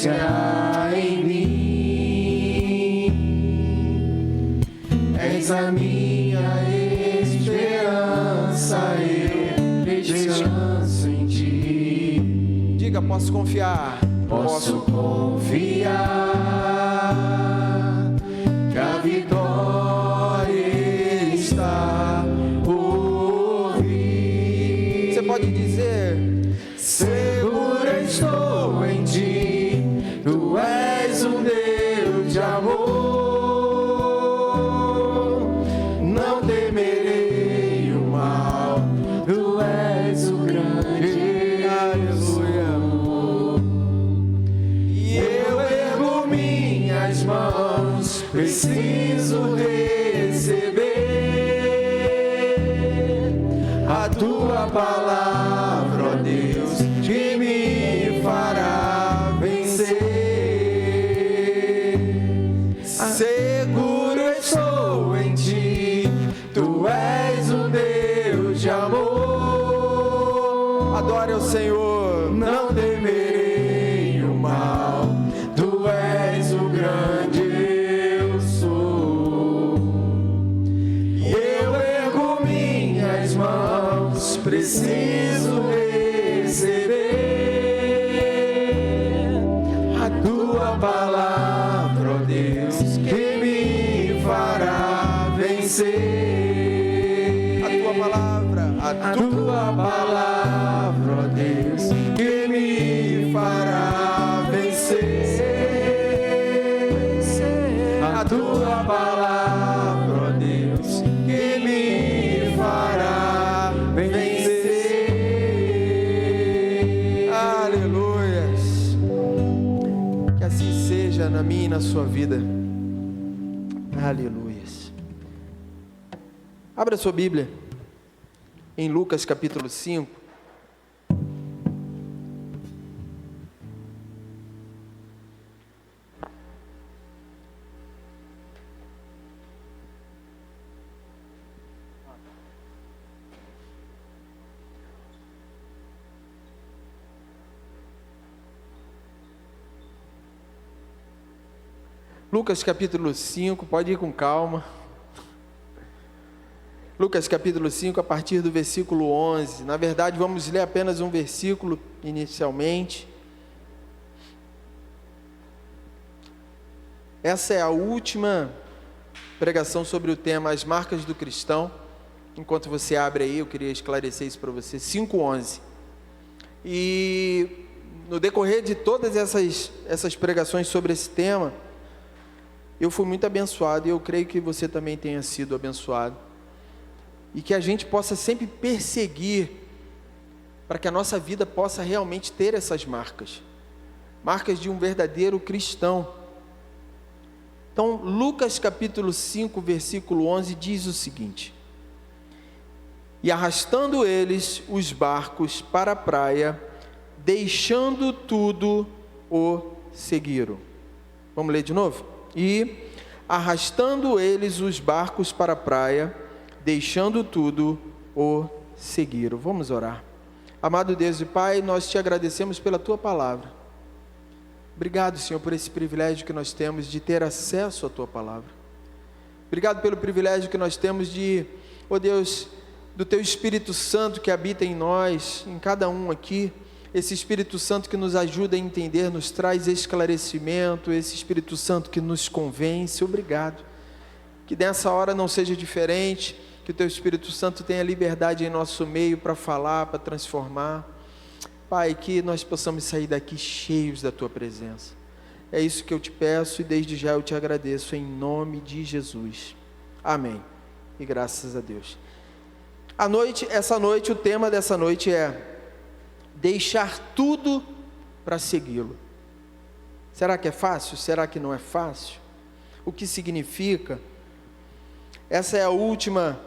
que há em mim. És a minha esperança, eu descanso em ti. Diga, posso confiar. Posso confiar que a vitória está por vir. Você pode dizer: seguro estou em ti, tu és um Deus de amor. Não temerei o mal, tu és o grande, aleluia. E eu ergo minhas mãos, preciso receber a tua palavra, ó Deus, que me fará vencer. Seguro estou em ti, tu és um Deus de amor. adore ao Senhor. Não temerei o mal, tu és o grande eu sou. E eu ergo minhas mãos, preciso receber a tua palavra, ó Deus, que me fará vencer. A tua palavra, A tua palavra, ó Deus, que me fará vencer. A tua palavra, ó Deus, que me fará vencer. aleluias. Que assim seja na minha e na sua vida. Aleluias. Abra sua Bíblia em Lucas capítulo 5. Lucas capítulo 5, pode ir com calma. Lucas capítulo 5, a partir do versículo 11. Na verdade, vamos ler apenas um versículo inicialmente. Essa é a última pregação sobre o tema As Marcas do Cristão. Enquanto você abre aí, eu queria esclarecer isso para você. 5:11. E no decorrer de todas essas pregações sobre esse tema, eu fui muito abençoado, e eu creio que você também tenha sido abençoado. E que a gente possa sempre perseguir, para que a nossa vida possa realmente ter essas marcas. Marcas de um verdadeiro cristão. Então, Lucas capítulo 5, versículo 11, diz o seguinte: E arrastando eles os barcos para a praia, deixando tudo, o seguiram. Vamos ler de novo? E arrastando eles os barcos para a praia, deixando tudo, o seguiram. Vamos orar. Amado Deus e Pai, nós te agradecemos pela tua palavra. Obrigado, Senhor, por esse privilégio que nós temos de ter acesso à tua palavra. Obrigado pelo privilégio que nós temos de, ó Deus, do teu Espírito Santo que habita em nós, em cada um aqui. Esse Espírito Santo que nos ajuda a entender, nos traz esclarecimento, esse Espírito Santo que nos convence. Obrigado. Que nessa hora não seja diferente, que o teu Espírito Santo tenha liberdade em nosso meio para falar, para transformar. Pai, que nós possamos sair daqui cheios da tua presença. É isso que eu te peço e desde já eu te agradeço em nome de Jesus. Amém. E graças a Deus. Essa noite, o tema dessa noite é deixar tudo para segui-lo. Será que é fácil? Será que não é fácil? O que significa? Essa é a última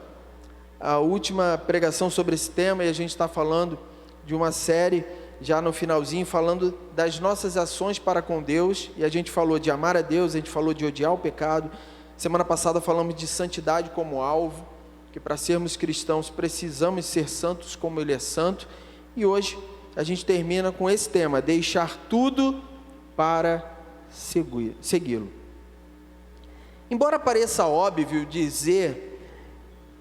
pregação sobre esse tema, e a gente está falando de uma série, já no finalzinho, falando das nossas ações para com Deus, e a gente falou de amar a Deus, a gente falou de odiar o pecado. Semana passada falamos de santidade como alvo, que para sermos cristãos precisamos ser santos como Ele é santo, e hoje a gente termina com esse tema, deixar tudo para segui-lo. Embora pareça óbvio dizer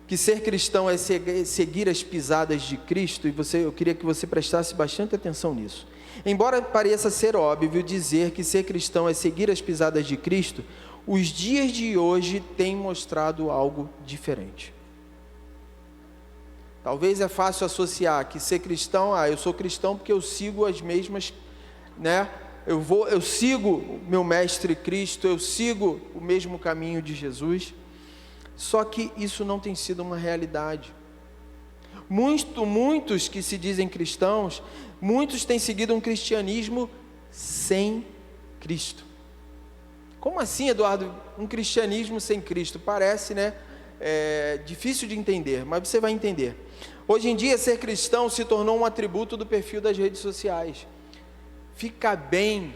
que ser cristão é seguir as pisadas de Cristo, e eu queria que você prestasse bastante atenção nisso. Embora pareça ser óbvio dizer que ser cristão é seguir as pisadas de Cristo, os dias de hoje têm mostrado algo diferente. Talvez é fácil associar que ser cristão, eu sou cristão porque eu sigo as mesmas, né? Eu sigo o meu mestre Cristo, eu sigo o mesmo caminho de Jesus. Só que isso não tem sido uma realidade. Muitos que se dizem cristãos, muitos têm seguido um cristianismo sem Cristo. Como assim, Eduardo? Um cristianismo sem Cristo? Parece, né? Difícil de entender, mas você vai entender. Hoje em dia, ser cristão se tornou um atributo do perfil das redes sociais. Fica bem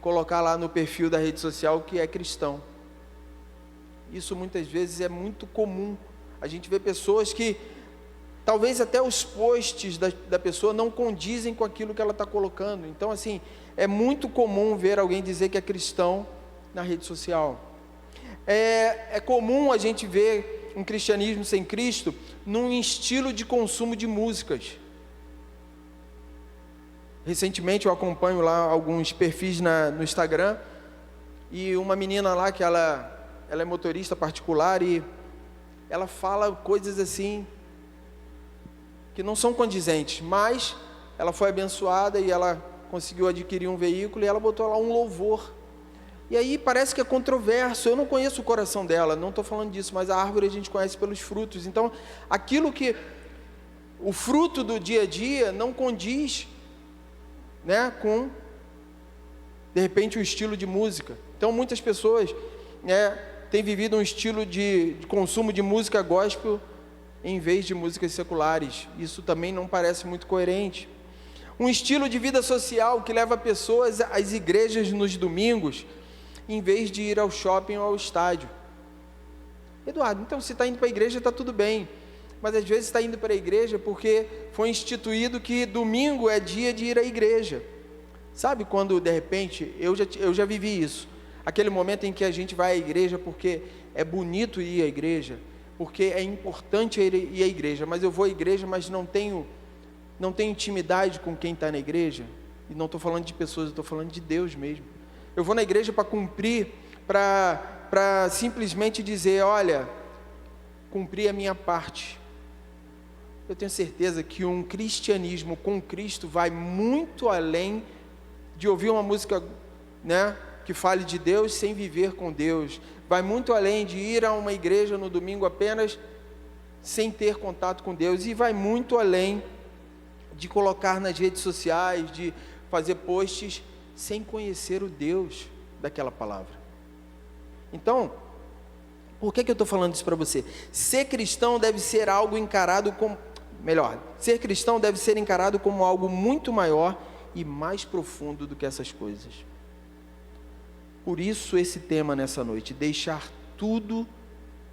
colocar lá no perfil da rede social que é cristão. Isso muitas vezes é muito comum. A gente vê pessoas que, talvez até os posts da pessoa não condizem com aquilo que ela está colocando. Então, assim, é muito comum ver alguém dizer que é cristão na rede social. É comum a gente ver um cristianismo sem Cristo num estilo de consumo de músicas. Recentemente eu acompanho lá alguns perfis no Instagram, e uma menina lá que ela é motorista particular, e ela fala coisas assim que não são condizentes, mas ela foi abençoada e ela conseguiu adquirir um veículo, e ela botou lá um louvor, e aí parece que é controverso. Eu não conheço o coração dela, não estou falando disso, mas a árvore a gente conhece pelos frutos. Então, aquilo que o fruto do dia a dia não condiz, né, com, de repente, o estilo de música. Então, muitas pessoas, têm vivido um estilo de consumo de música gospel em vez de músicas seculares. Isso também não parece muito coerente. Um estilo de vida social que leva pessoas às igrejas nos domingos, em vez de ir ao shopping ou ao estádio. Eduardo, então se está indo para a igreja está tudo bem, mas às vezes está indo para a igreja porque foi instituído que domingo é dia de ir à igreja. Sabe quando de repente, eu já vivi isso, aquele momento em que a gente vai à igreja porque é bonito ir à igreja, porque é importante ir à igreja, mas eu vou à igreja, mas não tenho intimidade com quem está na igreja. E não estou falando de pessoas, eu estou falando de Deus mesmo. Eu vou na igreja para cumprir, para simplesmente dizer, olha, cumpri a minha parte. Eu tenho certeza que um cristianismo com Cristo vai muito além de ouvir uma música, né, que fale de Deus sem viver com Deus. Vai muito além de ir a uma igreja no domingo apenas sem ter contato com Deus. E vai muito além de colocar nas redes sociais, de fazer posts sem conhecer o Deus daquela palavra. Então, por que eu estou falando isso para você? Ser cristão deve ser algo encarado como... ser cristão deve ser encarado como algo muito maior e mais profundo do que essas coisas. Por isso esse tema nessa noite, deixar tudo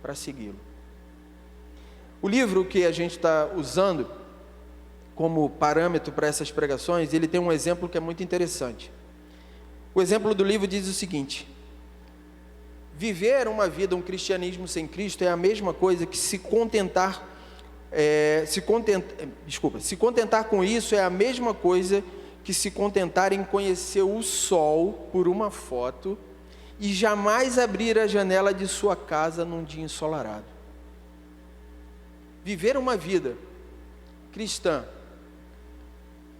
para segui-lo. O livro que a gente está usando como parâmetro para essas pregações, ele tem um exemplo que é muito interessante. O exemplo do livro diz o seguinte: viver uma vida, um cristianismo sem Cristo é a mesma coisa que se contentar com isso é a mesma coisa que se contentar em conhecer o sol por uma foto e jamais abrir a janela de sua casa num dia ensolarado. Viver uma vida cristã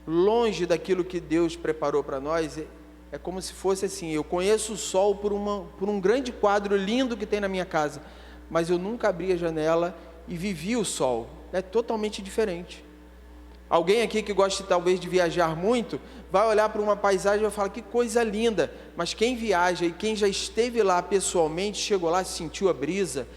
longe daquilo que Deus preparou para nós é como se fosse assim: eu conheço o sol por um grande quadro lindo que tem na minha casa, mas eu nunca abri a janela e vivi o sol. É totalmente diferente. Alguém aqui que gosta talvez de viajar muito, vai olhar para uma paisagem e vai falar, que coisa linda, mas quem viaja e quem já esteve lá pessoalmente, chegou lá, sentiu a brisa,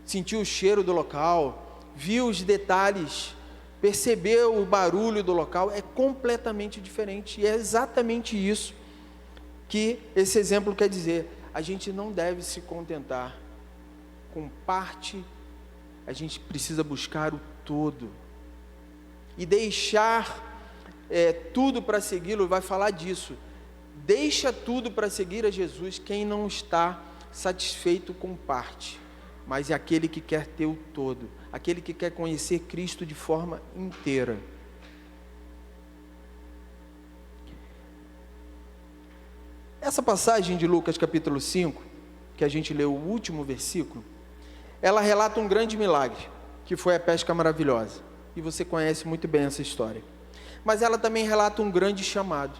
sentiu o cheiro do local, viu os detalhes, percebeu o barulho do local, é completamente diferente. E é exatamente isso que esse exemplo quer dizer. A gente não deve se contentar com parte, a gente precisa buscar o todo. E deixar tudo para segui-lo vai falar disso. Deixa tudo para seguir a Jesus quem não está satisfeito com parte, mas é aquele que quer ter o todo, aquele que quer conhecer Cristo de forma inteira. Essa passagem de Lucas capítulo 5, que a gente leu o último versículo, ela relata um grande milagre, que foi a pesca maravilhosa. E você conhece muito bem essa história. Mas ela também relata um grande chamado.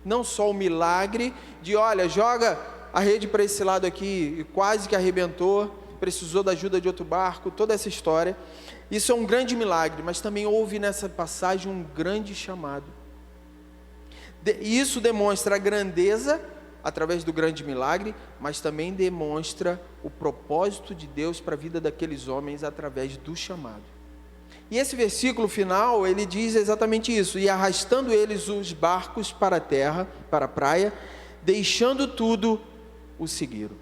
Não só o milagre de, olha, joga a rede para esse lado aqui, e quase que arrebentou, precisou da ajuda de outro barco, toda essa história. Isso é um grande milagre, mas também houve nessa passagem um grande chamado. Isso demonstra a grandeza através do grande milagre, mas também demonstra o propósito de Deus para a vida daqueles homens através do chamado. E esse versículo final, ele diz exatamente isso: e arrastando eles os barcos para a terra, para a praia, deixando tudo, o seguiram.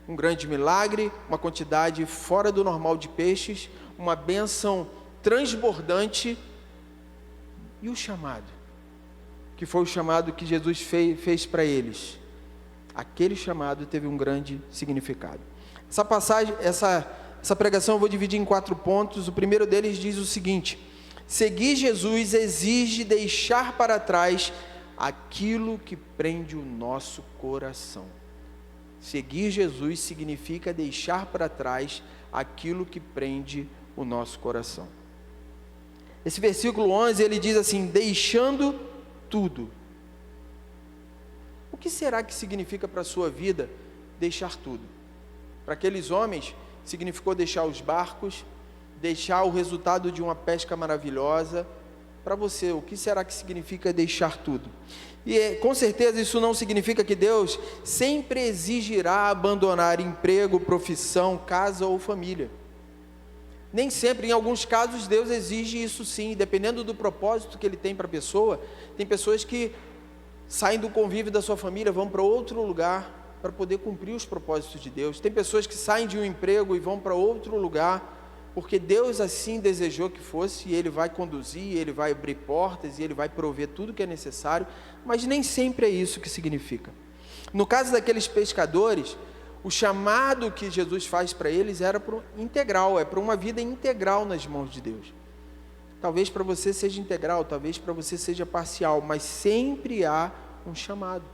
Um grande milagre, uma quantidade fora do normal de peixes, uma bênção transbordante, e o chamado, que foi o chamado que Jesus fez para eles. Aquele chamado teve um grande significado. Essa passagem, essa pregação eu vou dividir em 4 pontos. O primeiro deles diz o seguinte: seguir Jesus exige deixar para trás aquilo que prende o nosso coração. Seguir Jesus significa deixar para trás aquilo que prende o nosso coração. Esse versículo 11, ele diz assim: deixando tudo. O que será que significa para a sua vida deixar tudo? Para aqueles homens, significou deixar os barcos, deixar o resultado de uma pesca maravilhosa. Para você, o que será que significa deixar tudo? E com certeza isso não significa que Deus sempre exigirá abandonar emprego, profissão, casa ou família. Nem sempre, em alguns casos, Deus exige isso sim, dependendo do propósito que Ele tem para a pessoa. Tem pessoas que saem do convívio da sua família, vão para outro lugar para poder cumprir os propósitos de Deus. Tem pessoas que saem de um emprego e vão para outro lugar porque Deus assim desejou que fosse, e Ele vai conduzir, Ele vai abrir portas, e Ele vai prover tudo que é necessário, mas nem sempre é isso que significa. No caso daqueles pescadores, o chamado que Jesus faz para eles era para integral, é para uma vida integral nas mãos de Deus. Talvez para você seja integral, talvez para você seja parcial, mas sempre há um chamado.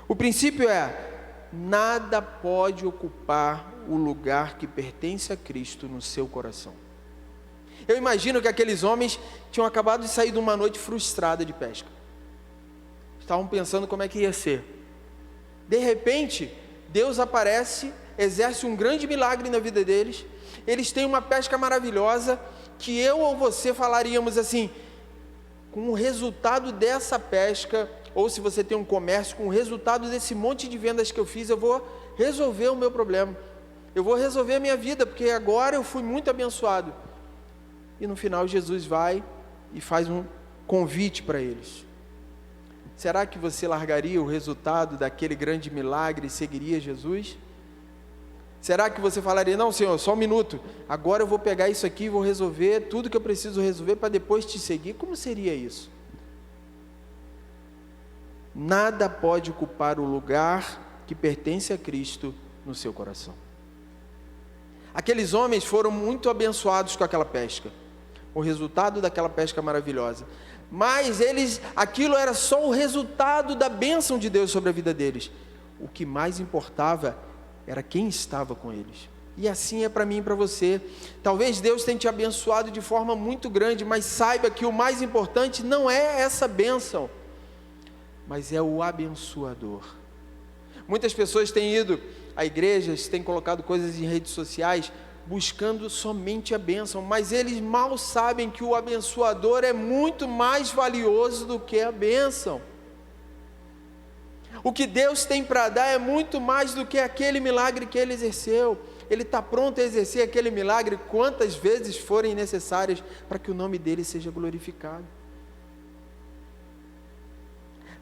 O princípio é: nada pode ocupar o lugar que pertence a Cristo no seu coração. Eu imagino que aqueles homens tinham acabado de sair de uma noite frustrada de pesca. Estavam pensando como é que ia ser. De repente, Deus aparece, exerce um grande milagre na vida deles. Eles têm uma pesca maravilhosa, que eu ou você falaríamos assim: com o resultado dessa pesca, ou se você tem um comércio, com o resultado desse monte de vendas que eu fiz, eu vou resolver o meu problema, eu vou resolver a minha vida, porque agora eu fui muito abençoado. E no final Jesus vai e faz um convite para eles. Será que você largaria o resultado daquele grande milagre e seguiria Jesus? Será que você falaria: não, Senhor, só um minuto, agora eu vou pegar isso aqui e vou resolver tudo que eu preciso resolver para depois te seguir? Como seria isso? Nada pode ocupar o lugar que pertence a Cristo no seu coração. Aqueles homens foram muito abençoados com aquela pesca, o resultado daquela pesca maravilhosa. Mas aquilo era só o resultado da bênção de Deus sobre a vida deles. O que mais importava era quem estava com eles. E assim é para mim e para você. Talvez Deus tenha te abençoado de forma muito grande, mas saiba que o mais importante não é essa bênção, mas é o abençoador. Muitas pessoas têm ido a igrejas, têm colocado coisas em redes sociais, buscando somente a bênção, mas eles mal sabem que o abençoador é muito mais valioso do que a bênção. O que Deus tem para dar é muito mais do que aquele milagre que Ele exerceu. Ele está pronto a exercer aquele milagre quantas vezes forem necessárias para que o nome dEle seja glorificado.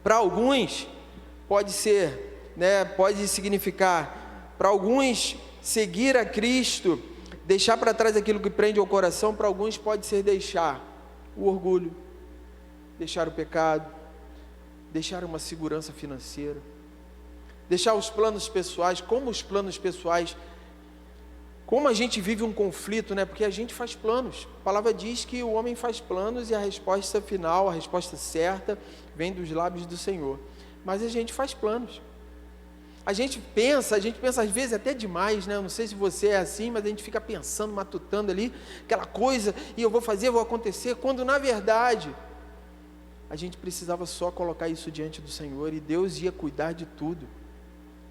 Para alguns pode ser, pode significar, para alguns seguir a Cristo, deixar para trás aquilo que prende ao coração. Para alguns pode ser deixar o orgulho, deixar o pecado, deixar uma segurança financeira, deixar os planos pessoais, como a gente vive um conflito, né? Porque a gente faz planos. A palavra diz que o homem faz planos e a resposta final, a resposta certa, vem dos lábios do Senhor. Mas a gente faz planos. A gente pensa às vezes até demais, né? Eu não sei se você é assim, mas a gente fica pensando, matutando ali, aquela coisa, e eu vou fazer, vou acontecer, quando na verdade, a gente precisava só colocar isso diante do Senhor e Deus ia cuidar de tudo.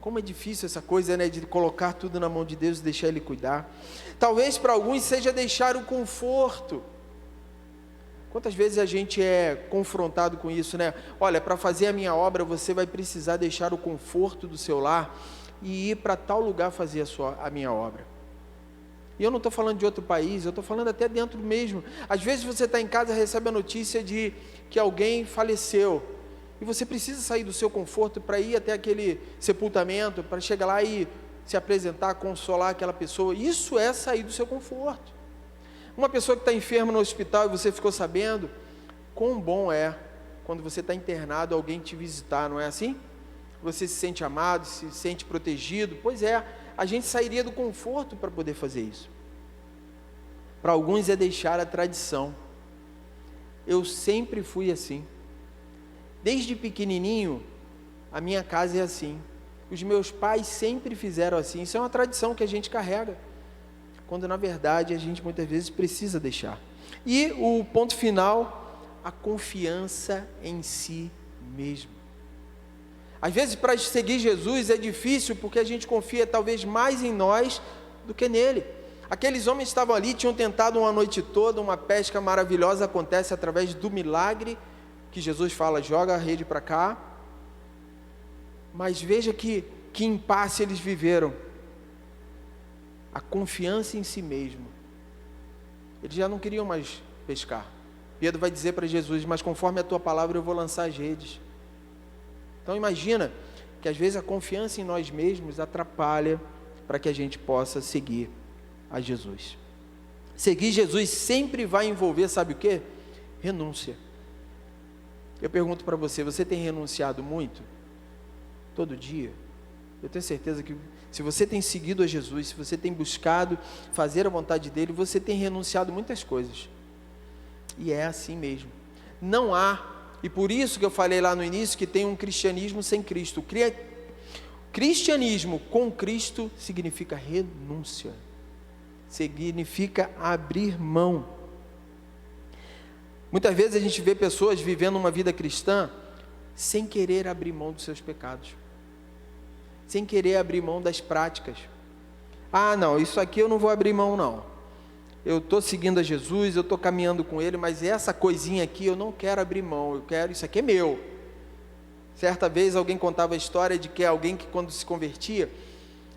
Como é difícil essa coisa, né, de colocar tudo na mão de Deus e deixar Ele cuidar. Talvez para alguns seja deixar o conforto. Quantas vezes a gente é confrontado com isso, né? Olha, para fazer a minha obra, você vai precisar deixar o conforto do seu lar e ir para tal lugar fazer a minha obra. E eu não estou falando de outro país, eu estou falando até dentro mesmo. Às vezes você está em casa e recebe a notícia de que alguém faleceu. E você precisa sair do seu conforto para ir até aquele sepultamento, para chegar lá e se apresentar, consolar aquela pessoa. Isso é sair do seu conforto. Uma pessoa que está enferma no hospital e você ficou sabendo, quão bom é quando você está internado, alguém te visitar, não é assim? Você se sente amado, se sente protegido. Pois é, a gente sairia do conforto para poder fazer isso. Para alguns é deixar a tradição. Eu sempre fui assim. Desde pequenininho, a minha casa é assim. Os meus pais sempre fizeram assim. Isso é uma tradição que a gente carrega, quando na verdade a gente muitas vezes precisa deixar. E o ponto final, a confiança em si mesmo. Às vezes para seguir Jesus é difícil porque a gente confia talvez mais em nós do que nele. Aqueles homens estavam ali, tinham tentado uma noite toda, uma pesca maravilhosa acontece através do milagre que Jesus fala, joga a rede para cá. Mas veja que impasse eles viveram. A confiança em si mesmo. Eles já não queriam mais pescar. Pedro vai dizer para Jesus, mas conforme a tua palavra eu vou lançar as redes. Então imagina que às vezes a confiança em nós mesmos atrapalha para que a gente possa seguir a Jesus. Seguir Jesus sempre vai envolver, sabe o quê? Renúncia. Eu pergunto para você, você tem renunciado muito? Todo dia? Eu tenho certeza que se você tem seguido a Jesus, se você tem buscado fazer a vontade dele, você tem renunciado muitas coisas. E é assim mesmo. Não há, e por isso que eu falei lá no início, que tem um cristianismo sem Cristo. Cristianismo com Cristo significa renúncia. Significa abrir mão. Muitas vezes a gente vê pessoas vivendo uma vida cristã sem querer abrir mão dos seus pecados, sem querer abrir mão das práticas. Ah, não, isso aqui eu não vou abrir mão não. Eu estou seguindo a Jesus, eu estou caminhando com Ele, mas essa coisinha aqui eu não quero abrir mão, isso aqui é meu. Certa vez alguém contava a história de que alguém que quando se convertia,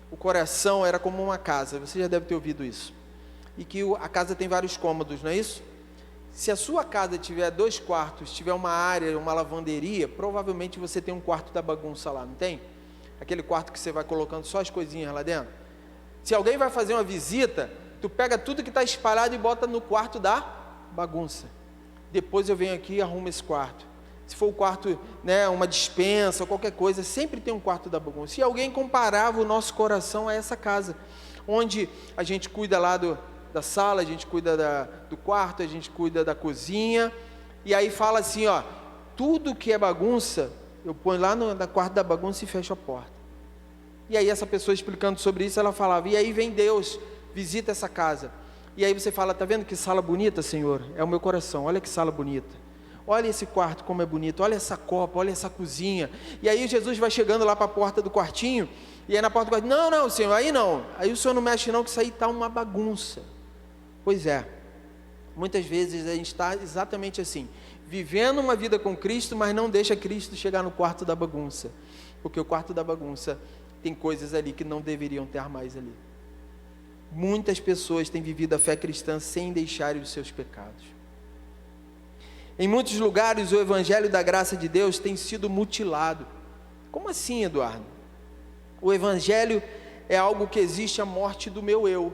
o coração era como uma casa, você já deve ter ouvido isso. E que a casa tem vários cômodos, não é isso? Se a sua casa tiver 2 quartos, tiver uma área, uma lavanderia, provavelmente você tem um quarto da bagunça lá, não tem? Aquele quarto que você vai colocando só as coisinhas lá dentro. Se alguém vai fazer uma visita, tu pega tudo que está espalhado e bota no quarto da bagunça. Depois eu venho aqui e arrumo esse quarto. Se for o quarto, né, uma despensa ou qualquer coisa, sempre tem um quarto da bagunça. E alguém comparava o nosso coração a essa casa, onde a gente cuida lá da sala, a gente cuida do quarto, a gente cuida da cozinha, e aí fala assim, ó, tudo que é bagunça, eu ponho lá no quarto da bagunça e fecho a porta. E aí essa pessoa explicando sobre isso, ela falava, e aí vem Deus, visita essa casa. E aí você fala, tá vendo que sala bonita, Senhor? É o meu coração, olha que sala bonita. Olha esse quarto como é bonito, olha essa copa, olha essa cozinha. E aí Jesus vai chegando lá para a porta do quartinho, e aí na porta do quartinho, não, Senhor, aí não. Aí o Senhor não mexe não, que isso aí está uma bagunça. Pois é, muitas vezes a gente está exatamente assim, vivendo uma vida com Cristo, mas não deixa Cristo chegar no quarto da bagunça, porque o quarto da bagunça tem coisas ali que não deveriam ter mais ali. Muitas pessoas têm vivido a fé cristã sem deixarem os seus pecados. Em muitos lugares o evangelho da graça de Deus tem sido mutilado. Como assim, Eduardo? O evangelho é algo que existe a morte do meu eu.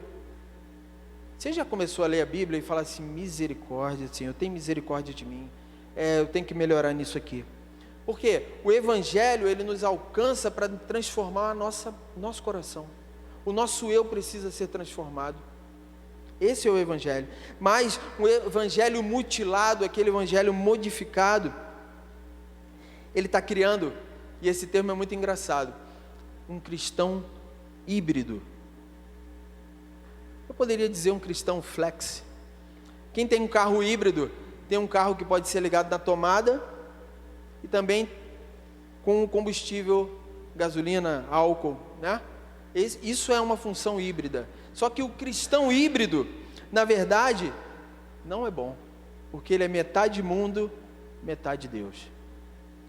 Você já começou a ler a Bíblia e fala assim, misericórdia, Senhor, tem misericórdia de mim, eu tenho que melhorar nisso aqui. Porque o Evangelho, ele nos alcança para transformar nosso coração. O nosso eu precisa ser transformado. Esse é o Evangelho. Mas o Evangelho mutilado, aquele Evangelho modificado, ele está criando, e esse termo é muito engraçado, um cristão híbrido. Eu poderia dizer um cristão flex. Quem tem um carro híbrido, tem um carro que pode ser ligado na tomada e também com combustível, gasolina, álcool, né? Isso é uma função híbrida. Só que o cristão híbrido, na verdade, não é bom, porque ele é metade mundo, metade Deus,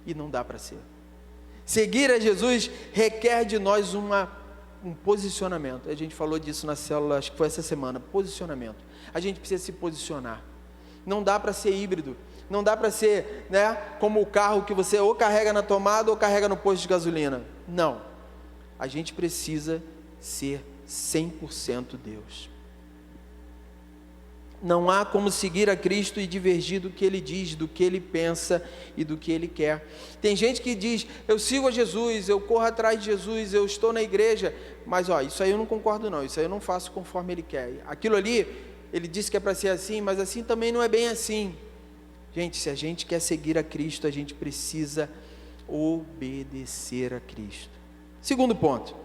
e não dá para ser. Seguir a Jesus requer de nós um posicionamento. A gente falou disso na célula, acho que foi essa semana, posicionamento. A gente precisa se posicionar. Não dá para ser híbrido, não dá para ser, né, como o carro que você ou carrega na tomada ou carrega no posto de gasolina. Não, a gente precisa ser 100% Deus. Não há como seguir a Cristo e divergir do que Ele diz, do que Ele pensa e do que Ele quer. Tem gente que diz, eu sigo a Jesus, eu corro atrás de Jesus, eu estou na igreja, mas isso aí eu não concordo não, isso aí eu não faço conforme Ele quer. Aquilo ali, Ele disse que é para ser assim, mas assim também não é bem assim. Gente, se a gente quer seguir a Cristo, a gente precisa obedecer a Cristo. Segundo ponto,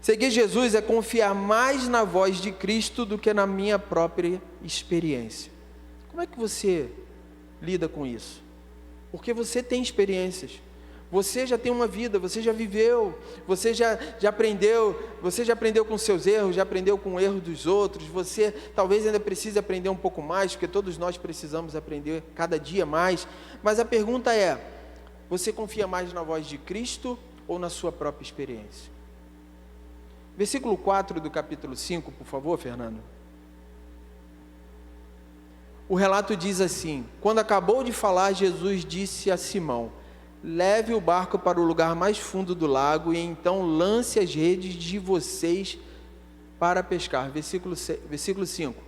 seguir Jesus é confiar mais na voz de Cristo do que na minha própria experiência. Como é que você lida com isso? Porque você tem experiências, você já tem uma vida, você já viveu, você já aprendeu com seus erros, já aprendeu com o erro dos outros, você talvez ainda precise aprender um pouco mais, porque todos nós precisamos aprender cada dia mais, mas a pergunta é, você confia mais na voz de Cristo ou na sua própria experiência? Versículo 4 do capítulo 5, por favor, Fernando. O relato diz assim: quando acabou de falar, Jesus disse a Simão, leve o barco para o lugar mais fundo do lago e então lance as redes de vocês para pescar. Versículo 5.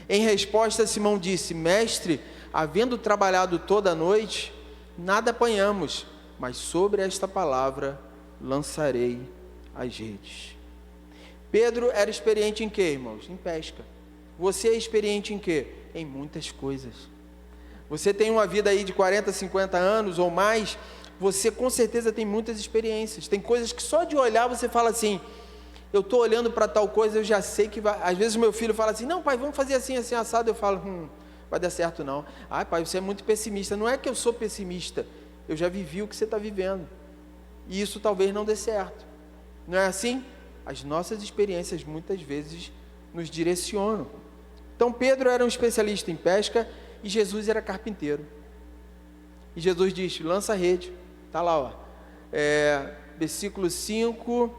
Em resposta, Simão disse, mestre, havendo trabalhado toda a noite, nada apanhamos, mas sobre esta palavra lançarei as redes. Pedro era experiente em quê, irmãos? Em pesca. Você é experiente em quê? Em muitas coisas. Você tem uma vida aí de 40, 50 anos ou mais, você com certeza tem muitas experiências. Tem coisas que só de olhar você fala assim, eu estou olhando para tal coisa, eu já sei que vai. Às vezes o meu filho fala assim, não pai, vamos fazer assim, assim, assado. Eu falo, vai dar certo não. Ai pai, você é muito pessimista. Não é que eu sou pessimista, eu já vivi o que você está vivendo. E isso talvez não dê certo. Não é assim? As nossas experiências muitas vezes nos direcionam. Então Pedro era um especialista em pesca e Jesus era carpinteiro. E Jesus diz, lança a rede. Está lá, versículo 5,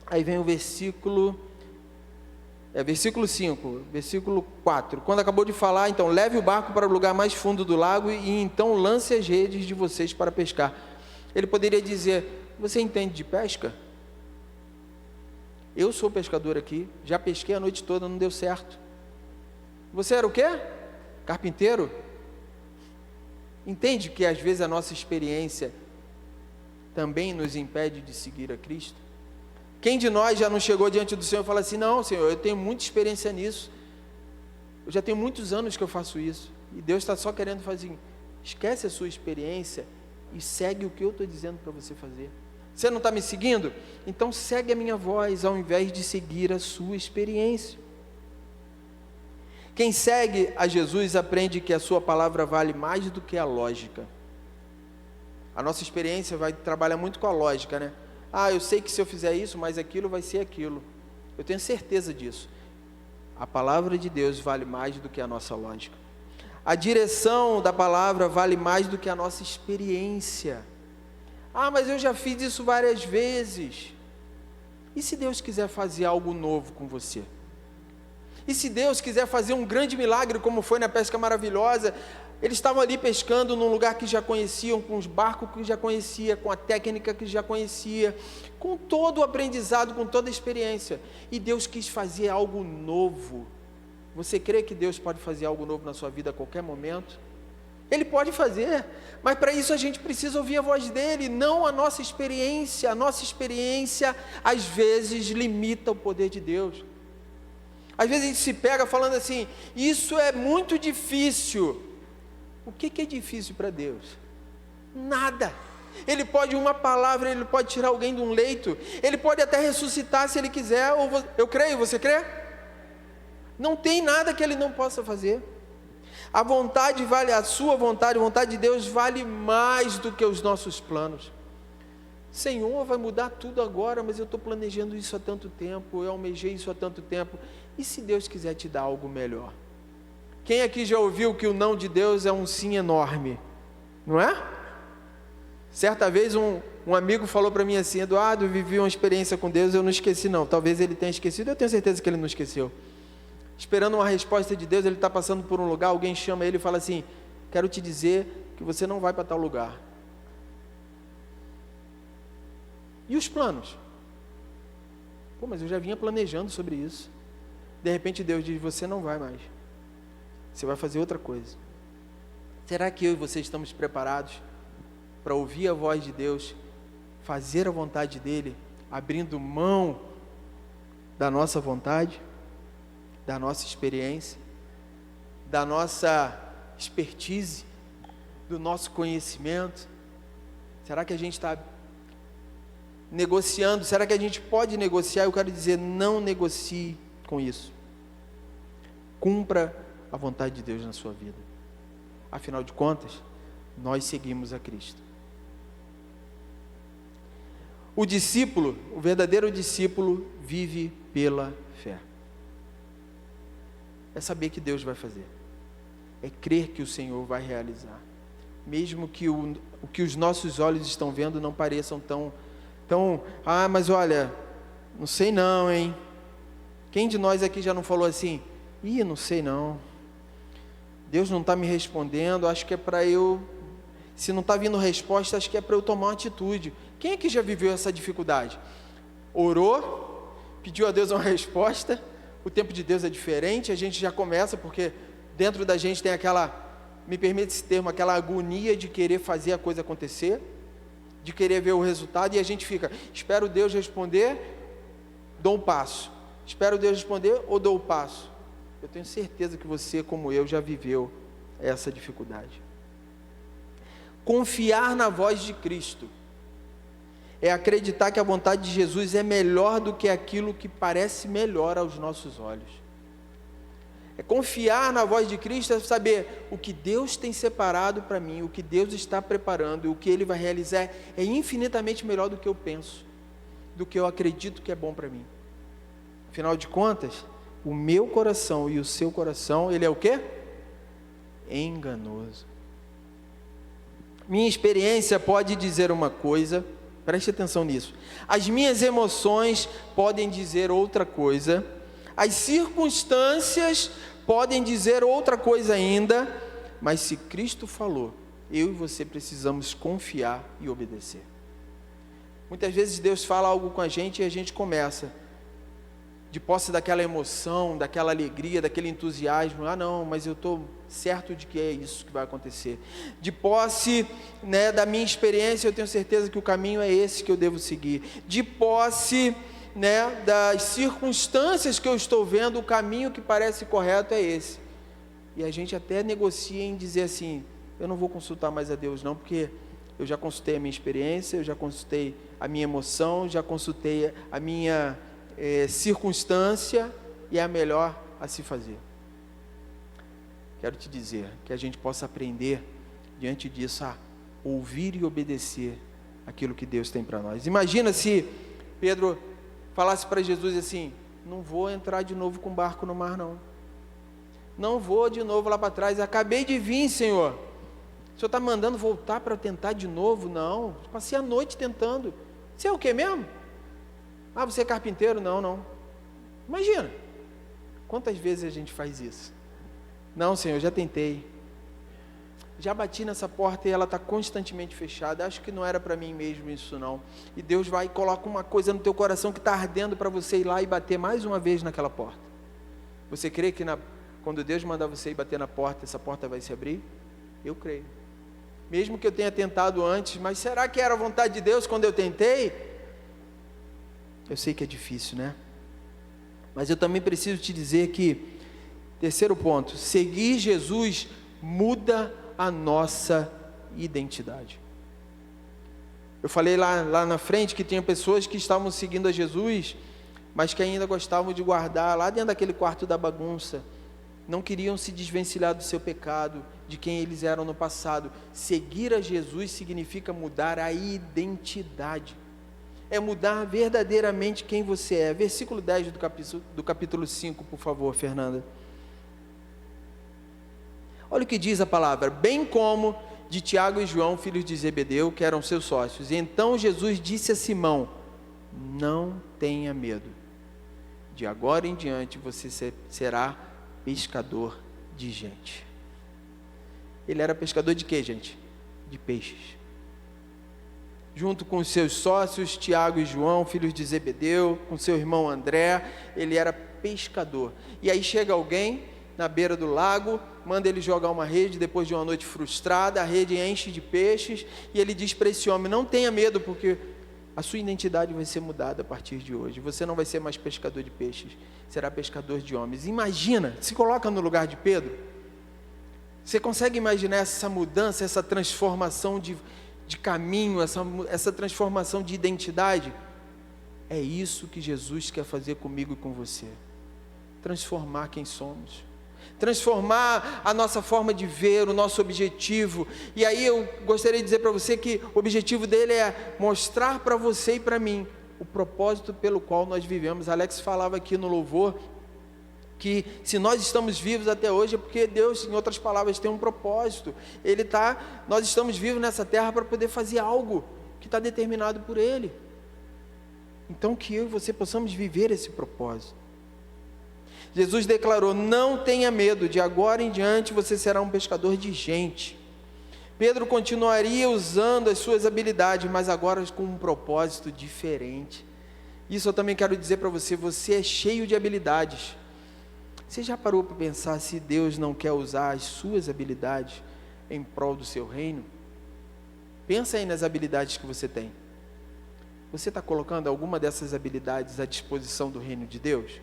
aí vem o versículo 5, versículo 4. Quando acabou de falar, então, leve o barco para o lugar mais fundo do lago e então lance as redes de vocês para pescar. Ele poderia dizer, você entende de pesca? Eu sou pescador aqui, já pesquei a noite toda, não deu certo. Você era o quê? Carpinteiro? Entende que às vezes a nossa experiência também nos impede de seguir a Cristo? Quem de nós já não chegou diante do Senhor e fala assim, não Senhor, eu tenho muita experiência nisso, eu já tenho muitos anos que eu faço isso, e Deus está só querendo fazer, esquece a sua experiência e segue o que eu estou dizendo para você fazer. Você não está me seguindo? Então segue a minha voz, ao invés de seguir a sua experiência. Quem segue a Jesus aprende que a sua palavra vale mais do que a lógica. A nossa experiência vai trabalhar muito com a lógica, né? Eu sei que se eu fizer isso, mas aquilo vai ser aquilo. Eu tenho certeza disso. A palavra de Deus vale mais do que a nossa lógica. A direção da palavra vale mais do que a nossa experiência. Mas eu já fiz isso várias vezes. E se Deus quiser fazer algo novo com você? E se Deus quiser fazer um grande milagre, como foi na pesca maravilhosa, eles estavam ali pescando num lugar que já conheciam, com os barcos que já conhecia, com a técnica que já conhecia, com todo o aprendizado, com toda a experiência. E Deus quis fazer algo novo. Você crê que Deus pode fazer algo novo na sua vida a qualquer momento? Ele pode fazer, mas para isso a gente precisa ouvir a voz dele, não a nossa experiência. A nossa experiência, às vezes, limita o poder de Deus. Às vezes a gente se pega falando assim, isso é muito difícil. O que é difícil para Deus? Nada. Ele pode, uma palavra, Ele pode tirar alguém de um leito, Ele pode até ressuscitar se Ele quiser, eu creio, você crê? Não tem nada que Ele não possa fazer. A vontade vale, a sua vontade, a vontade de Deus vale mais do que os nossos planos. Senhor, vai mudar tudo agora, mas eu estou planejando isso há tanto tempo, eu almejei isso há tanto tempo. E se Deus quiser te dar algo melhor? Quem aqui já ouviu que o não de Deus é um sim enorme? Não é? Certa vez um amigo falou para mim assim, Eduardo, eu vivi uma experiência com Deus, eu não esqueci não. Talvez ele tenha esquecido, eu tenho certeza que ele não esqueceu. Esperando uma resposta de Deus, ele está passando por um lugar, alguém chama ele e fala assim, quero te dizer que você não vai para tal lugar. E os planos? Pô, mas eu já vinha planejando sobre isso. De repente Deus diz, você não vai mais. Você vai fazer outra coisa. Será que eu e você estamos preparados para ouvir a voz de Deus, fazer a vontade dEle, abrindo mão da nossa vontade, da nossa experiência, da nossa expertise, do nosso conhecimento? Será que a gente está negociando? Será que a gente pode negociar? Eu quero dizer, não negocie com isso. Cumpra a vontade de Deus na sua vida. Afinal de contas, nós seguimos a Cristo. O discípulo, o verdadeiro discípulo, vive pela fé. É saber que Deus vai fazer. É crer que o Senhor vai realizar. Mesmo que o que os nossos olhos estão vendo não pareçam tão, mas olha, não sei não, hein? Quem de nós aqui já não falou assim, não sei não. Deus não está me respondendo, acho que é para eu, se não está vindo resposta, acho que é para eu tomar uma atitude. Quem aqui já viveu essa dificuldade? Orou, pediu a Deus uma resposta, o tempo de Deus é diferente, a gente já começa, porque dentro da gente tem aquela, me permite esse termo, aquela agonia de querer fazer a coisa acontecer, de querer ver o resultado, e a gente fica, espero Deus responder, dou um passo, espero Deus responder ou dou um passo. Eu tenho certeza que você, como eu, já viveu essa dificuldade. Confiar na voz de Cristo é acreditar que a vontade de Jesus é melhor do que aquilo que parece melhor aos nossos olhos. É confiar na voz de Cristo, é saber o que Deus tem separado para mim, o que Deus está preparando, o que Ele vai realizar é infinitamente melhor do que eu penso, do que eu acredito que é bom para mim. Afinal de contas, o meu coração e o seu coração, ele é o quê? Enganoso. Minha experiência pode dizer uma coisa, preste atenção nisso. As minhas emoções podem dizer outra coisa. As circunstâncias podem dizer outra coisa ainda. Mas se Cristo falou, eu e você precisamos confiar e obedecer. Muitas vezes Deus fala algo com a gente e a gente começa de posse daquela emoção, daquela alegria, daquele entusiasmo, não, mas eu estou certo de que é isso que vai acontecer. De posse, da minha experiência, eu tenho certeza que o caminho é esse que eu devo seguir. De posse, das circunstâncias que eu estou vendo, o caminho que parece correto é esse. E a gente até negocia em dizer assim, eu não vou consultar mais a Deus não, porque eu já consultei a minha experiência, eu já consultei a minha emoção, já consultei a minha circunstância e é a melhor a se fazer. Quero te dizer que a gente possa aprender diante disso a ouvir e obedecer aquilo que Deus tem para nós. Imagina se Pedro falasse para Jesus assim, não vou entrar de novo com barco no mar não vou de novo lá para trás, acabei de vir, Senhor, o Senhor está mandando voltar para tentar de novo? Não, passei a noite tentando. Você é o que mesmo? Você é carpinteiro? Não. Imagina, quantas vezes a gente faz isso? Não, Senhor, já tentei. Já bati nessa porta e ela está constantemente fechada. Acho que não era para mim mesmo isso não. E Deus vai e coloca uma coisa no teu coração que está ardendo para você ir lá e bater mais uma vez naquela porta. Você crê que quando Deus mandar você ir bater na porta, essa porta vai se abrir? Eu creio. Mesmo que eu tenha tentado antes, mas será que era a vontade de Deus quando eu tentei? Eu sei que é difícil, né? Mas eu também preciso te dizer que, terceiro ponto, seguir Jesus muda a nossa identidade. Eu falei lá na frente que tinha pessoas que estavam seguindo a Jesus, mas que ainda gostavam de guardar lá dentro daquele quarto da bagunça. Não queriam se desvencilhar do seu pecado, de quem eles eram no passado. Seguir a Jesus significa mudar a identidade. É mudar verdadeiramente quem você é. Versículo 10 do capítulo 5, por favor, Fernanda. Olha o que diz a palavra: bem como de Tiago e João, filhos de Zebedeu, que eram seus sócios. E então Jesus disse a Simão: não tenha medo, de agora em diante você será pescador de gente. Ele era pescador de quê, gente? De peixes. Junto com os seus sócios, Tiago e João, filhos de Zebedeu, com seu irmão André, ele era pescador. E aí chega alguém na beira do lago, manda ele jogar uma rede, depois de uma noite frustrada, a rede enche de peixes, e ele diz para esse homem: não tenha medo, porque a sua identidade vai ser mudada a partir de hoje. Você não vai ser mais pescador de peixes, será pescador de homens. Imagina, se coloca no lugar de Pedro. Você consegue imaginar essa mudança, essa transformação de caminho, essa transformação de identidade? É isso que Jesus quer fazer comigo e com você. Transformar quem somos. Transformar a nossa forma de ver, o nosso objetivo. E aí eu gostaria de dizer para você que o objetivo dele é mostrar para você e para mim o propósito pelo qual nós vivemos. Alex falava aqui no louvor que se nós estamos vivos até hoje é porque Deus, em outras palavras, tem um propósito. Nós estamos vivos nessa terra para poder fazer algo que está determinado por Ele. Então que eu e você possamos viver esse propósito. Jesus declarou: não tenha medo, de agora em diante você será um pescador de gente. Pedro continuaria usando as suas habilidades, mas agora com um propósito diferente. Isso eu também quero dizer para você: você é cheio de habilidades. Você já parou para pensar se Deus não quer usar as suas habilidades em prol do seu reino? Pensa aí nas habilidades que você tem. Você está colocando alguma dessas habilidades à disposição do reino de Deus?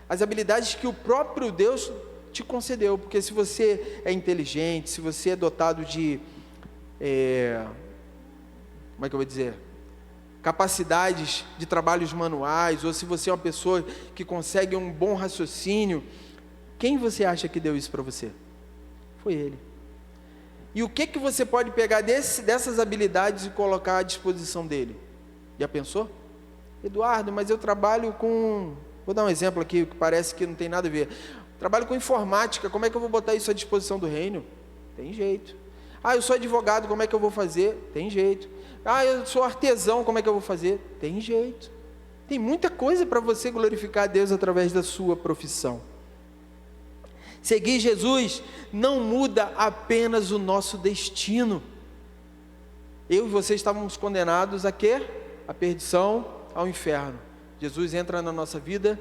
As habilidades que o próprio Deus te concedeu, porque se você é inteligente, se você é dotado de, como é que eu vou dizer, capacidades de trabalhos manuais, ou se você é uma pessoa que consegue um bom raciocínio, quem você acha que deu isso para você? Foi Ele. E o que você pode pegar dessas habilidades e colocar à disposição dele? Já pensou? Eduardo, mas eu trabalho com... Vou dar um exemplo aqui que parece que não tem nada a ver. Trabalho com informática, como é que eu vou botar isso à disposição do reino? Tem jeito. Eu sou advogado, como é que eu vou fazer? Tem jeito. Eu sou artesão, como é que eu vou fazer? Tem jeito. Tem muita coisa para você glorificar a Deus através da sua profissão. Seguir Jesus não muda apenas o nosso destino. Eu e você estávamos condenados a quê? A perdição, ao inferno. Jesus entra na nossa vida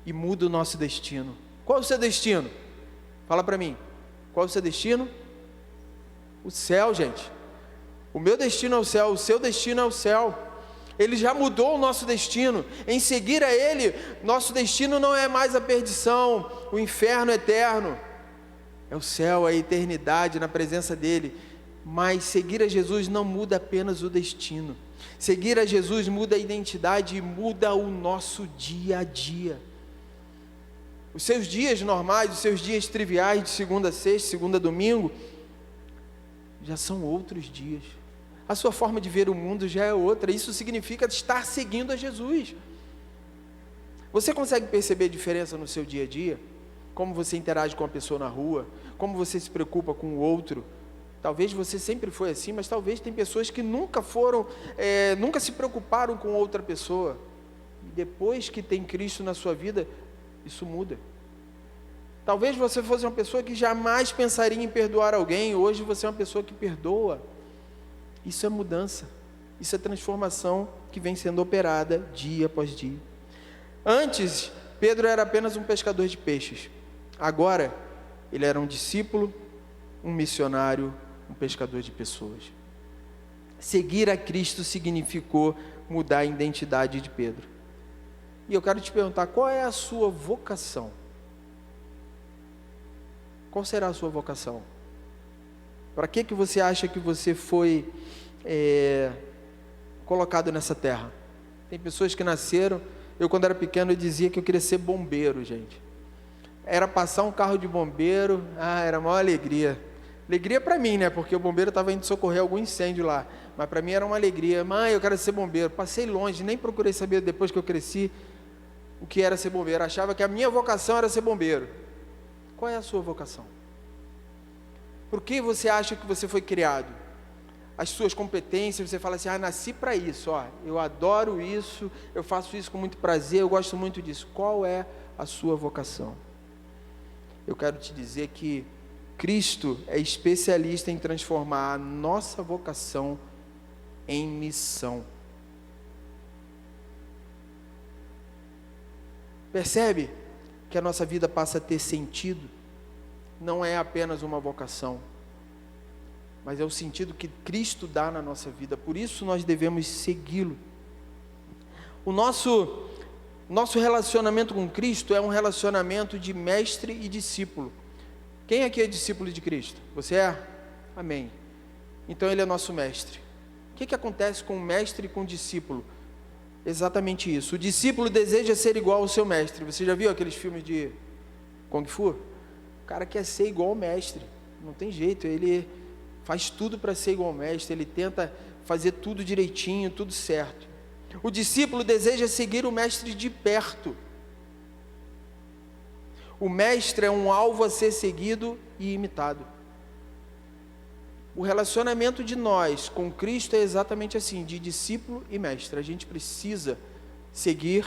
e muda o nosso destino. Qual é o seu destino? Fala para mim. Qual é o seu destino? O céu, gente. O meu destino é o céu, o seu destino é o céu. Ele já mudou o nosso destino. Em seguir a Ele, nosso destino não é mais a perdição, o inferno eterno. É o céu, a eternidade na presença dEle. Mas seguir a Jesus não muda apenas o destino. Seguir a Jesus muda a identidade e muda o nosso dia a dia. Os seus dias normais, os seus dias triviais, de segunda a sexta, segunda a domingo, já são outros dias. A sua forma de ver o mundo já é outra. Isso significa estar seguindo a Jesus. Você consegue perceber a diferença no seu dia a dia? Como você interage com a pessoa na rua? Como você se preocupa com o outro? Talvez você sempre foi assim, mas talvez tem pessoas que nunca se preocuparam com outra pessoa. E depois que tem Cristo na sua vida, isso muda. Talvez você fosse uma pessoa que jamais pensaria em perdoar alguém, hoje você é uma pessoa que perdoa. Isso é mudança, isso é transformação que vem sendo operada dia após dia. Antes, Pedro era apenas um pescador de peixes. Agora, ele era um discípulo um missionário, um pescador de pessoas. Seguir a Cristo significou mudar a identidade de Pedro. E eu quero te perguntar, qual é a sua vocação? Qual será a sua vocação? Para que você acha que você foi colocado nessa terra? Tem pessoas que nasceram, eu quando era pequeno eu dizia que eu queria ser bombeiro, gente. Era passar um carro de bombeiro, era a maior alegria. Alegria para mim, né? Porque o bombeiro estava indo socorrer algum incêndio lá. Mas para mim era uma alegria. Mãe, eu quero ser bombeiro. Passei longe, nem procurei saber depois que eu cresci o que era ser bombeiro. Achava que a minha vocação era ser bombeiro. Qual é a sua vocação? Por que você acha que você foi criado? As suas competências, você fala assim, nasci para isso, eu adoro isso, eu faço isso com muito prazer, eu gosto muito disso. Qual é a sua vocação? Eu quero te dizer que Cristo é especialista em transformar a nossa vocação em missão. Percebe que a nossa vida passa a ter sentido? Não é apenas uma vocação, mas é o sentido que Cristo dá na nossa vida. Por isso nós devemos segui-lo. O nosso relacionamento com Cristo é um relacionamento de mestre e discípulo. Quem aqui é discípulo de Cristo? Você é? Amém. Então ele é nosso mestre. O que acontece com o mestre e com o discípulo? Exatamente isso. O discípulo deseja ser igual ao seu mestre. Você já viu aqueles filmes de Kung Fu? O cara quer ser igual ao mestre. Não tem jeito, ele faz tudo para ser igual ao mestre, ele tenta fazer tudo direitinho, tudo certo. O discípulo deseja seguir o mestre de perto. O mestre é um alvo a ser seguido e imitado. O relacionamento de nós com Cristo é exatamente assim, de discípulo e mestre. A gente precisa seguir,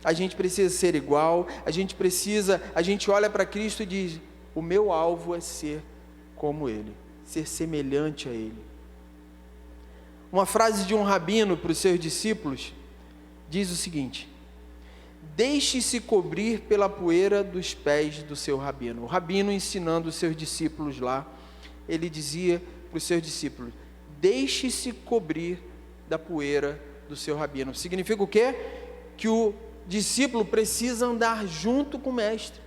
a gente precisa ser igual, a gente olha para Cristo e diz, o meu alvo é ser como Ele, ser semelhante a Ele. Uma frase de um rabino para os seus discípulos diz o seguinte: deixe-se cobrir pela poeira dos pés do seu rabino. O rabino ensinando os seus discípulos lá, ele dizia para os seus discípulos, deixe-se cobrir da poeira do seu rabino. Significa o quê? Que o discípulo precisa andar junto com o mestre.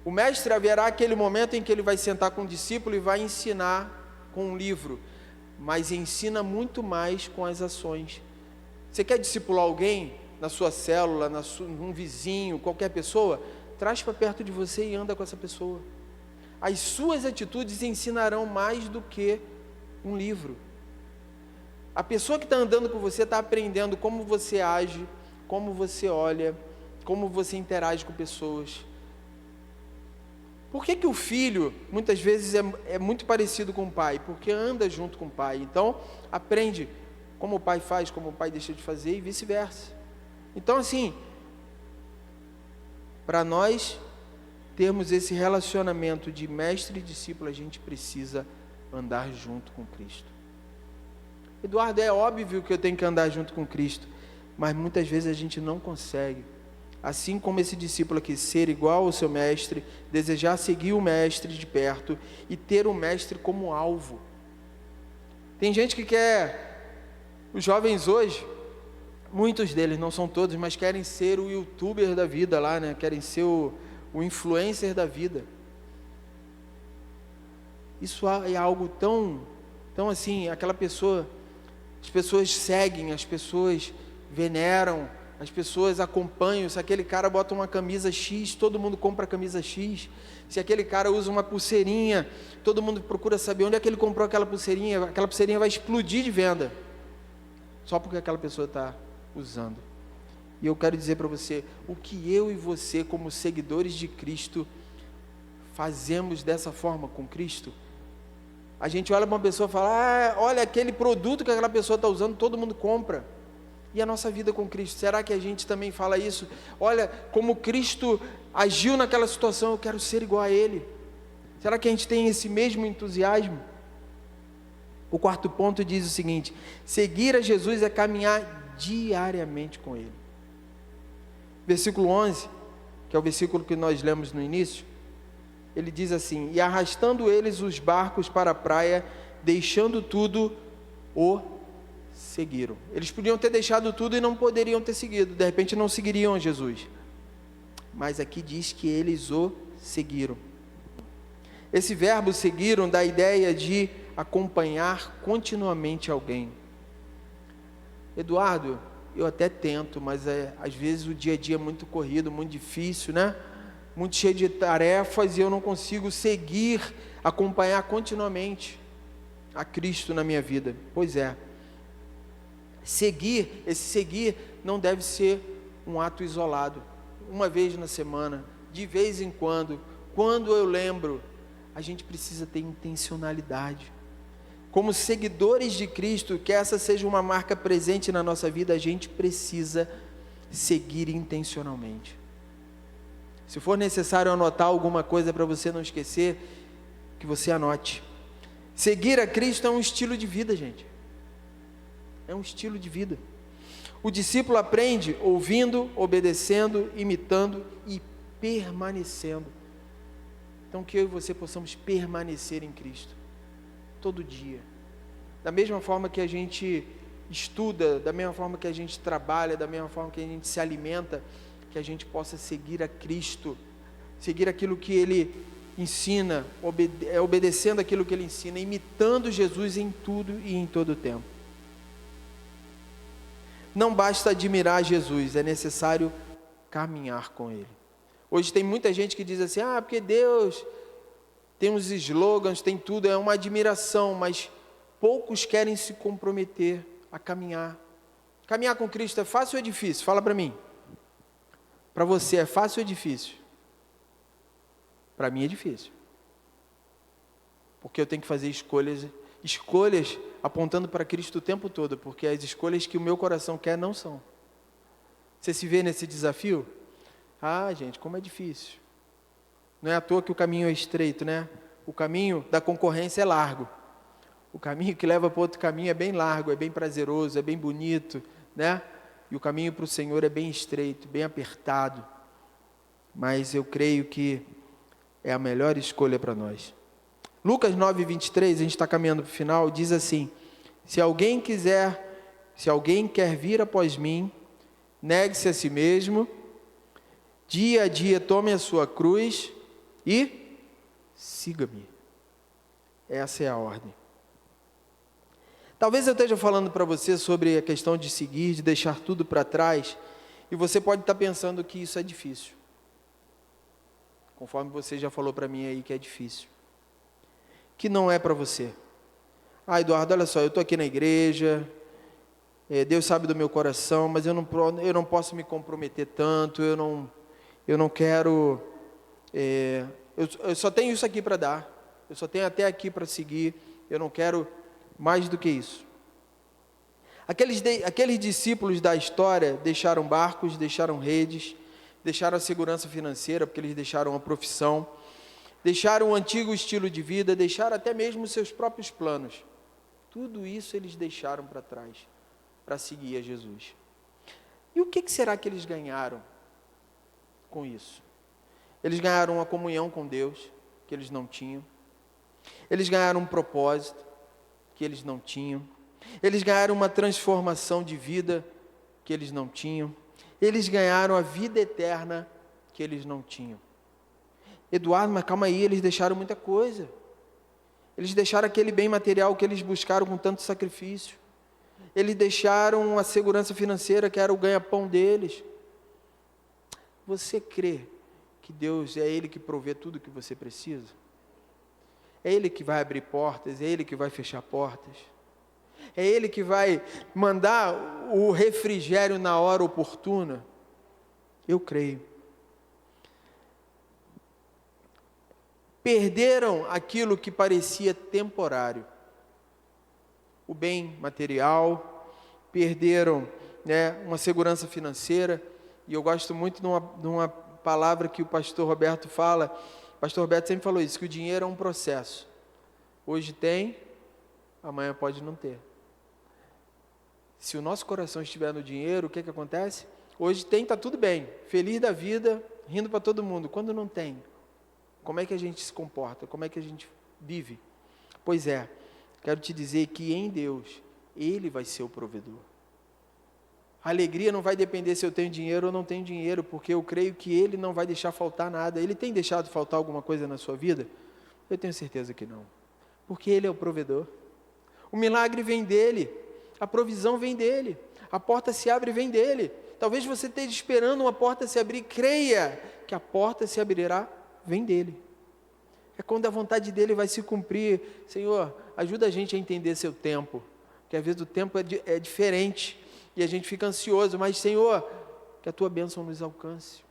O mestre haverá aquele momento em que ele vai sentar com o discípulo e vai ensinar com um livro, mas ensina muito mais com as ações. Você quer discipular alguém na sua célula, um vizinho, qualquer pessoa? Traz para perto de você e anda com essa pessoa. As suas atitudes ensinarão mais do que um livro. A pessoa que está andando com você está aprendendo como você age, como você olha, como você interage com pessoas. Por que o filho, muitas vezes, é muito parecido com o pai? Porque anda junto com o pai. Então, aprende como o pai faz, como o pai deixa de fazer e vice-versa. Então, assim, para nós termos esse relacionamento de mestre e discípulo, a gente precisa andar junto com Cristo. Eduardo, é óbvio que eu tenho que andar junto com Cristo, mas muitas vezes a gente não consegue. Assim como esse discípulo aqui, ser igual ao seu mestre, desejar seguir o mestre de perto e ter o mestre como alvo. Tem gente que quer, os jovens hoje, muitos deles, não são todos, mas querem ser o youtuber da vida lá, né? Querem ser o influencer da vida. Isso é algo tão assim, aquela pessoa, as pessoas seguem, as pessoas veneram, as pessoas acompanham. Se aquele cara bota uma camisa X, todo mundo compra a camisa X. Se aquele cara usa uma pulseirinha, todo mundo procura saber onde é que ele comprou aquela pulseirinha vai explodir de venda, só porque aquela pessoa está usando. E eu quero dizer para você, o que eu e você, como seguidores de Cristo, fazemos dessa forma com Cristo? A gente olha para uma pessoa e fala, olha aquele produto que aquela pessoa está usando, todo mundo compra. E a nossa vida com Cristo, será que a gente também fala isso? Olha, como Cristo agiu naquela situação, eu quero ser igual a Ele. Será que a gente tem esse mesmo entusiasmo? O quarto ponto diz o seguinte: seguir a Jesus é caminhar diariamente com Ele. Versículo 11, que é o versículo que nós lemos no início, Ele diz assim: e arrastando eles os barcos para a praia, deixando tudo, o seguiram. Eles podiam ter deixado tudo e não poderiam ter seguido, de repente não seguiriam a Jesus. Mas aqui diz que eles o seguiram. Esse verbo seguiram dá a ideia de acompanhar continuamente alguém. Eduardo, eu até tento, mas às vezes o dia a dia é muito corrido, muito difícil, né? Muito cheio de tarefas e eu não consigo seguir, acompanhar continuamente a Cristo na minha vida. Pois é. Esse seguir não deve ser um ato isolado. Uma vez na semana, de vez em quando eu lembro, a gente precisa ter intencionalidade. Como seguidores de Cristo, que essa seja uma marca presente na nossa vida, a gente precisa seguir intencionalmente. Se for necessário anotar alguma coisa para você não esquecer, que você anote. Seguir a Cristo é um estilo de vida, gente. É um estilo de vida. O discípulo aprende ouvindo, obedecendo, imitando e permanecendo. Então que eu e você possamos permanecer em Cristo, todo dia. Da mesma forma que a gente estuda, da mesma forma que a gente trabalha, da mesma forma que a gente se alimenta, que a gente possa seguir a Cristo, seguir aquilo que Ele ensina, obedecendo aquilo que Ele ensina, imitando Jesus em tudo e em todo o tempo. Não basta admirar Jesus, é necessário caminhar com Ele. Hoje tem muita gente que diz assim, porque Deus tem uns slogans, tem tudo, é uma admiração, mas poucos querem se comprometer a caminhar. Caminhar com Cristo é fácil ou é difícil? Fala para mim. Para você é fácil ou é difícil? Para mim é difícil. Porque eu tenho que fazer escolhas apontando para Cristo o tempo todo, porque as escolhas que o meu coração quer não são. Você se vê nesse desafio? Gente, como é difícil. Não é à toa que o caminho é estreito, né? O caminho da concorrência é largo. O caminho que leva para outro caminho é bem largo, é bem prazeroso, é bem bonito, né? E o caminho para o Senhor é bem estreito, bem apertado. Mas eu creio que é a melhor escolha para nós. Lucas 9:23, a gente está caminhando para o final, diz assim: se alguém quer vir após mim, negue-se a si mesmo, dia a dia tome a sua cruz e siga-me. Essa é a ordem. Talvez eu esteja falando para você sobre a questão de seguir, de deixar tudo para trás, e você pode estar pensando que isso é difícil. Conforme você já falou para mim aí que é difícil. Que não é para você. Eduardo, olha só, eu estou aqui na igreja, Deus sabe do meu coração, mas eu não posso me comprometer tanto, eu não quero, eu só tenho isso aqui para dar, eu só tenho até aqui para seguir, eu não quero mais do que isso. Aqueles discípulos da história deixaram barcos, deixaram redes, deixaram a segurança financeira, porque eles deixaram a profissão, deixaram o antigo estilo de vida, deixaram até mesmo os seus próprios planos. Tudo isso eles deixaram para trás, para seguir a Jesus. E o que será que eles ganharam com isso? Eles ganharam uma comunhão com Deus, que eles não tinham. Eles ganharam um propósito, que eles não tinham. Eles ganharam uma transformação de vida, que eles não tinham. Eles ganharam a vida eterna, que eles não tinham. Eduardo, mas calma aí, eles deixaram muita coisa. Eles deixaram aquele bem material que eles buscaram com tanto sacrifício. Eles deixaram a segurança financeira, que era o ganha-pão deles. Você crê que Deus é Ele que provê tudo o que você precisa? É Ele que vai abrir portas, é Ele que vai fechar portas. É Ele que vai mandar o refrigério na hora oportuna? Eu creio. Perderam aquilo que parecia temporário. O bem material, perderam, uma segurança financeira. E eu gosto muito de uma palavra que o pastor Roberto fala. O pastor Roberto sempre falou isso, que o dinheiro é um processo. Hoje tem, amanhã pode não ter. Se o nosso coração estiver no dinheiro, o que acontece? Hoje tem, está tudo bem, feliz da vida, rindo para todo mundo. Quando não tem, Como é que a gente se comporta? Como é que a gente vive? Pois é, quero te dizer que em Deus, Ele vai ser o provedor. A alegria não vai depender se eu tenho dinheiro ou não tenho dinheiro, porque eu creio que Ele não vai deixar faltar nada. Ele tem deixado faltar alguma coisa na sua vida? Eu tenho certeza que não, porque Ele é o provedor. O milagre vem dEle, a provisão vem dEle, a porta se abre e vem dEle. Talvez você esteja esperando uma porta se abrir, creia que a porta se abrirá, vem dEle. É quando a vontade dEle vai se cumprir. Senhor, ajuda a gente a entender seu tempo, que às vezes o tempo é diferente, e a gente fica ansioso, mas Senhor, que a Tua bênção nos alcance.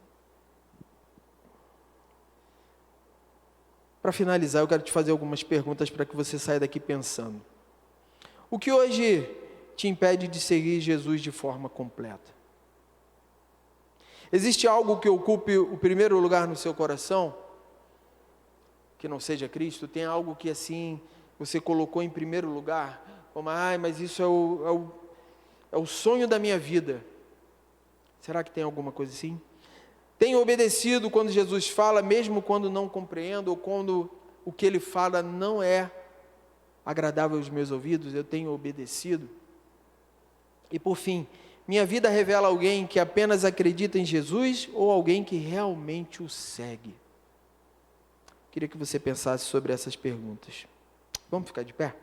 Para finalizar, eu quero te fazer algumas perguntas para que você saia daqui pensando. O que hoje te impede de seguir Jesus de forma completa? Existe algo que ocupe o primeiro lugar no seu coração? Que não seja Cristo? Tem algo que assim você colocou em primeiro lugar? Como, mas isso é o sonho da minha vida. Será que tem alguma coisa assim? Tenho obedecido quando Jesus fala, mesmo quando não compreendo, ou quando o que Ele fala não é agradável aos meus ouvidos, eu tenho obedecido? E por fim, minha vida revela alguém que apenas acredita em Jesus ou alguém que realmente o segue? Queria que você pensasse sobre essas perguntas. Vamos ficar de pé?